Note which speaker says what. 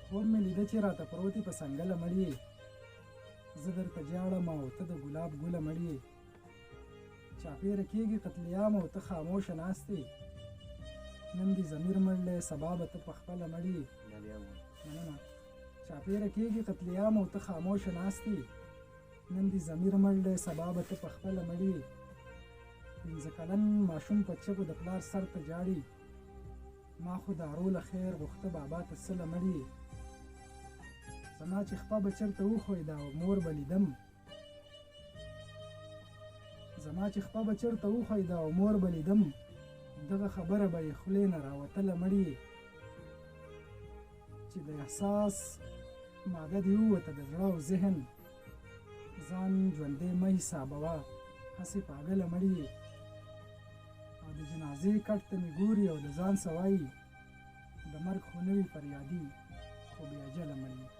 Speaker 1: خور مې لیده چې راته پروتې په سنګله مړې، زه درته جاړم او ته د ګلاب ګله مړې، چاپېره کېږي قتلیام او ته خاموشه ناستې، نن دې ضمیر مړلی سبا به ته پخپله مړې. مننه. چاپېره کېږي قتلیام او ته خاموشه ناستې، نن دې ضمیر مړلی سبا به ته پخپله مړې. 15 کلن ماشوم په چغو د پلار سر ته جاړي، ما خو د ارو له خیر غوښته بابا ته څه له مړې. زما چې خپه به چېرته وښویده او مور به لیدم، زما چې خپه به چېرته وښویده او مور به لیدم، دغه خبره به یې خولې نه راوتله مړې. چې د احساس ماده دې ووته د زړه او ذهن، ځان ژوندی مه حسابوه هسې پاګله مړې. او د جنازې کټ ته مې ګوري او د ځان څه وایي، د مرګ خو نه وي فریادي خو بې اجله مړې.